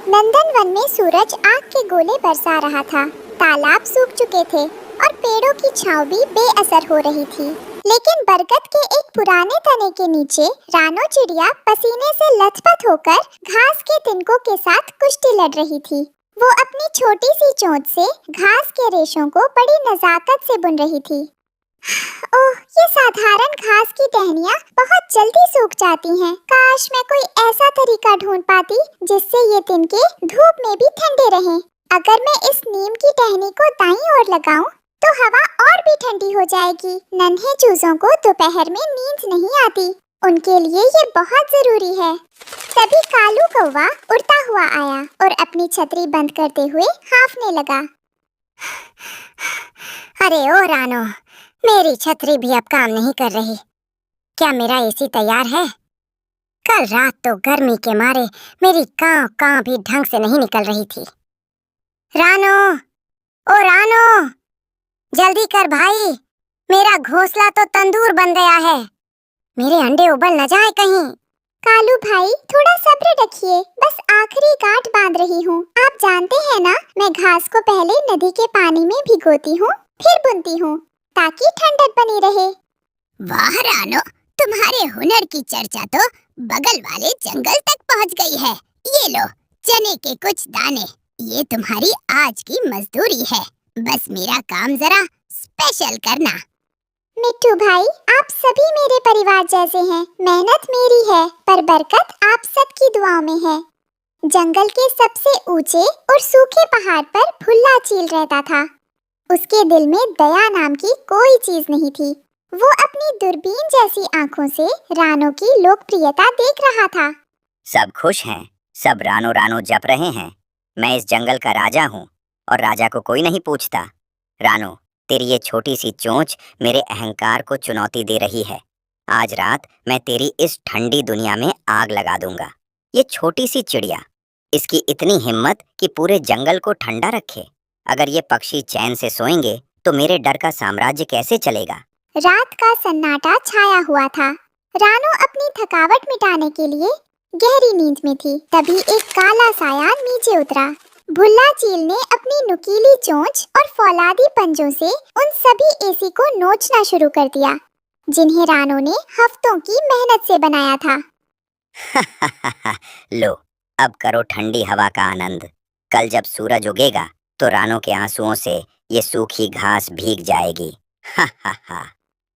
नंदनवन में सूरज आग के गोले बरसा रहा था। तालाब सूख चुके थे और पेड़ों की छांव भी बेअसर हो रही थी। लेकिन बरगद के एक पुराने तने के नीचे रानो चिड़िया पसीने से लथपथ होकर घास के तिनकों के साथ कुश्ती लड़ रही थी। वो अपनी छोटी सी चोंच से घास के रेशों को बड़ी नजाकत से बुन रही थी। ओह, ये साधारण घास की टहनियाँ बहुत जल्दी सूख जाती हैं। काश मैं कोई ऐसा तरीका ढूंढ पाती जिससे ये तिनके धूप में भी ठंडे रहें। अगर मैं इस नीम की टहनी को दाईं ओर लगाऊं, तो हवा और भी ठंडी हो जाएगी। नन्हे चूजों को दोपहर में नींद नहीं आती, उनके लिए ये बहुत जरूरी है। तभी कालू कौवा उड़ता हुआ आया और अपनी छतरी बंद करते हुए हांफने लगा। अरे ओ रानो, मेरी छतरी भी अब काम नहीं कर रही। क्या मेरा एसी तैयार है? कल रात तो गर्मी के मारे मेरी कांव कांव भी ढंग से नहीं निकल रही थी। रानो, ओ रानो, जल्दी कर भाई, मेरा घोंसला तो तंदूर बन गया है। मेरे अंडे उबल न जाए कहीं। कालू भाई, थोड़ा सब्र रखिए, बस आखिरी गांठ बांध रही हूँ। आप जानते हैं ना, मैं घास को पहले नदी के पानी में भिगोती हूँ, फिर बुनती हूँ, ताकि ठंडक बनी रहे। वाह रानो, तुम्हारे हुनर की चर्चा तो बगल वाले जंगल तक पहुँच गई है। ये लो चने के कुछ दाने, ये तुम्हारी आज की मजदूरी है। बस मेरा काम जरा स्पेशल करना। मिट्टू भाई, आप सभी मेरे परिवार जैसे हैं। मेहनत मेरी है, पर बरकत आप सबकी दुआओं में है। जंगल के सबसे ऊंचे और सूखे पहाड़ पर भुल्ला चील रहता था। उसके दिल में दया नाम की कोई चीज नहीं थी। वो अपनी दूरबीन जैसी आंखों से रानो की लोकप्रियता देख रहा था। सब खुश हैं, सब रानो रानो जप रहे हैं। मैं इस जंगल का राजा हूँ और राजा को कोई नहीं पूछता। रानो, तेरी ये छोटी सी चोंच मेरे अहंकार को चुनौती दे रही है। आज रात मैं तेरी इस ठंडी दुनिया में आग लगा दूंगा। ये छोटी सी चिड़िया, इसकी इतनी हिम्मत कि पूरे जंगल को ठंडा रखे। अगर ये पक्षी चैन से सोएंगे तो मेरे डर का साम्राज्य कैसे चलेगा? रात का सन्नाटा छाया हुआ था। रानो अपनी थकावट मिटाने के लिए गहरी नींद में थी। तभी एक काला साया नीचे उतरा। भुल्ला चील ने अपनी नुकीली चोंच और फौलादी पंजों से उन सभी एसी को नोचना शुरू कर दिया, जिन्हें रानो ने हफ्तों की मेहनत से बनाया था। लो, अब करो ठंडी हवा का आनंद। कल जब सूरज उगेगा तो रानो के आंसुओं से ये सूखी घास भीग जाएगी।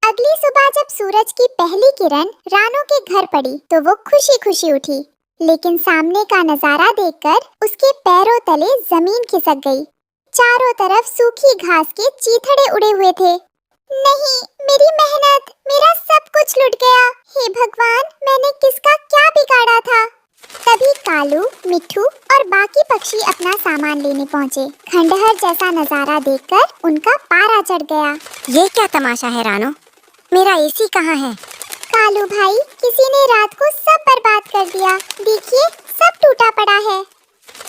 अगली सुबह जब सूरज की पहली किरण रानो के घर पड़ी तो वो खुशी खुशी उठी। लेकिन सामने का नजारा देखकर उसके पैरों तले जमीन खिसक गई। चारों तरफ सूखी घास के चीथड़े उड़े हुए थे। नहीं, मेरी मेहनत, मेरा सब कुछ लुट गया। हे भगवान, मैंने किसका क्या बिगाड़ा था? तभी कालू, मिट्ठू और बाकी पक्षी अपना सामान लेने पहुँचे। खंडहर जैसा नजारा देखकर उनका पारा चढ़ गया। ये क्या तमाशा है रानो? मेरा एसी कहाँ है? कालू भाई, किसी ने रात को सब बर्बाद कर दिया। देखिए, सब टूटा पड़ा है।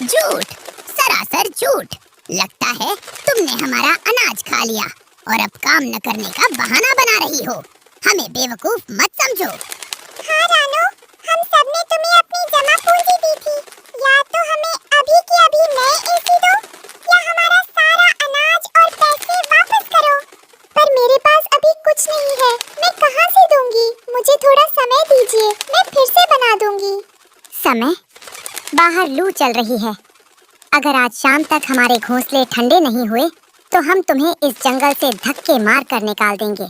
झूठ, सरासर झूठ। लगता है तुमने हमारा अनाज खा लिया और अब काम न करने का बहाना बना रही हो। हमें बेवकूफ मत समझो। हाँ रानो, हम सब ने तुम्हें अपनी जमा पूंजी दी थी। या तो हमें अभी के अभी नए एसी दो, या हमारा सारा अनाज और पैसे वापस करो। पर मेरे पास अभी कुछ नहीं है, मैं कहाँ से दूंगी? मुझे थोड़ा समय दीजिए, मैं फिर से बना दूंगी। समय? बाहर लू चल रही है। अगर आज शाम तक हमारे घोंसले ठंडे नहीं हुए तो हम तुम्हें इस जंगल से धक्के मार कर निकाल देंगे,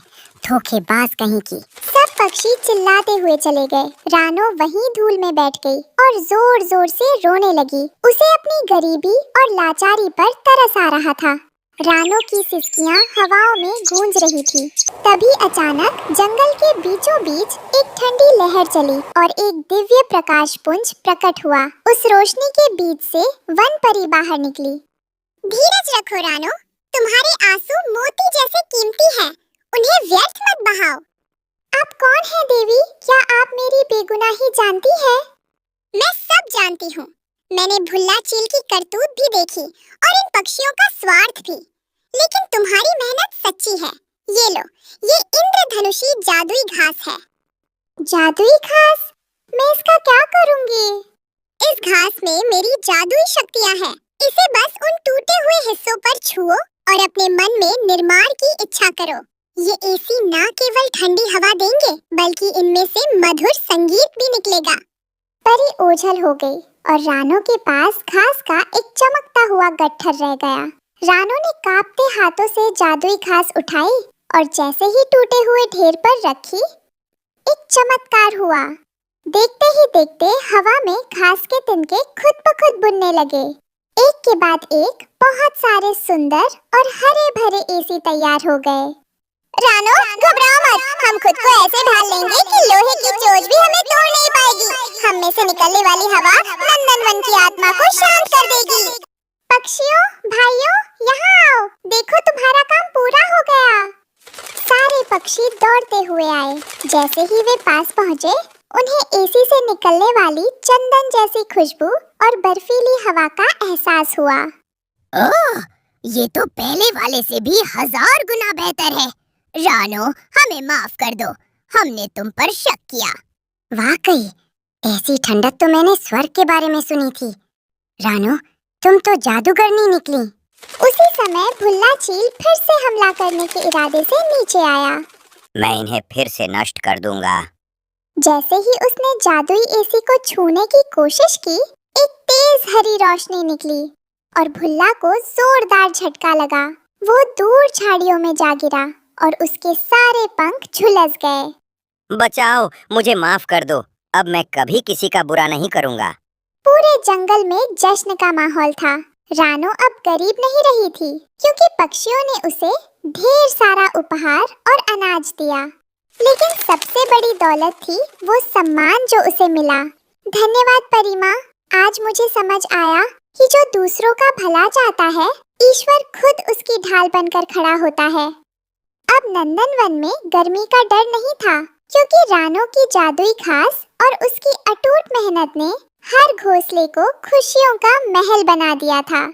धोखेबाज कहीं की। सब पक्षी चिल्लाते हुए चले गए। रानो वहीं धूल में बैठ गई और जोर जोर से रोने लगी। उसे अपनी गरीबी और लाचारी पर तरस आ रहा था। रानो की सिसकियां हवाओं में गूंज रही थी। तभी अचानक जंगल के बीचों बीच एक ठंडी लहर चली और एक दिव्य प्रकाश पुंज प्रकट हुआ। उस रोशनी के बीच से वन परी बाहर निकली। धीरज रखो रानो, तुम्हारे आंसू मोती जैसे कीमती हैं, उन्हें व्यर्थ मत बहाओ। आप कौन हैं देवी? क्या आप मेरी बेगुनाही जानती है? मैं सब जानती हूँ। मैंने भुल्ला चील की करतूत भी देखी और इन पक्षियों का स्वार्थ भी। लेकिन तुम्हारी मेहनत सच्ची है। ये लो, ये इंद्रधनुषी जादुई घास है। जादुई घास? मैं इसका क्या करूँगी? इस घास में मेरी जादुई शक्तियाँ हैं। इसे बस उन टूटे हुए हिस्सों पर छुओ और अपने मन में निर्माण की इच्छा करो। ये एसी ना केवल ठंडी हवा देंगे, बल्कि इनमें से मधुर संगीत भी निकलेगा। परी ओझल हो गई और रानो के पास घास का एक चमकता हुआ गट्ठर रह गया। रानो ने कांपते हाथों से जादुई घास उठाई और जैसे ही टूटे हुए ढेर पर रखी, एक चमत्कार हुआ। देखते ही देखते हवा में घास के तिनके खुद ब खुद बुनने लगे। एक के बाद एक बहुत सारे सुंदर और हरे भरे एसी तैयार हो गए। रानो, घबराओ मत, हम खुद को ऐसे ढाल लेंगे कि लोहे की चोंच भी हमें तोड़ नहीं पाएगी। हम में से निकलने वाली हवा नंदनवन की आत्मा को शांत कर देगी। पक्षियों, भाइयों, यहाँ आओ, देखो तुम्हारा काम पूरा हो गया। सारे पक्षी दौड़ते हुए आए। जैसे ही वे पास पहुँचे, उन्हें एसी से निकलने वाली चंदन जैसी खुशबू और बर्फीली हवा का एहसास हुआ। ओह, ये तो पहले वाले से भी 1000 गुना बेहतर है। रानो, हमें माफ कर दो, हमने तुम पर शक किया। वाकई, ऐसी ठंडक तो मैंने स्वर्ग के बारे में सुनी थी। रानो, तुम तो जादूगरनी निकली। उसी समय भुल्ला चील फिर से हमला करने के इरादे से नीचे आया। मैं इन्हें फिर से नष्ट कर दूंगा। जैसे ही उसने जादुई एसी को छूने की कोशिश की, एक तेज हरी रोशनी निकली और भुल्ला को जोरदार झटका लगा। वो दूर झाड़ियों में जा गिरा और उसके सारे पंख झुलस गए। बचाओ, मुझे माफ कर दो। अब मैं कभी किसी का बुरा नहीं करूंगा। पूरे जंगल में जश्न का माहौल था। रानो अब गरीब नहीं रही थी, क्योंकि पक्षियों ने उसे ढेर सारा उपहार और अनाज दिया। लेकिन सबसे बड़ी दौलत थी वो सम्मान जो उसे मिला। धन्यवाद परिमा, आज मुझे समझ आया कि जो दूसरों का भला चाहता है, ईश्वर खुद उसकी ढाल बनकर खड़ा होता है। अब नंदनवन में गर्मी का डर नहीं था, क्योंकि रानो की जादुई घास और उसकी अटूट मेहनत ने हर घोंसले को खुशियों का महल बना दिया था।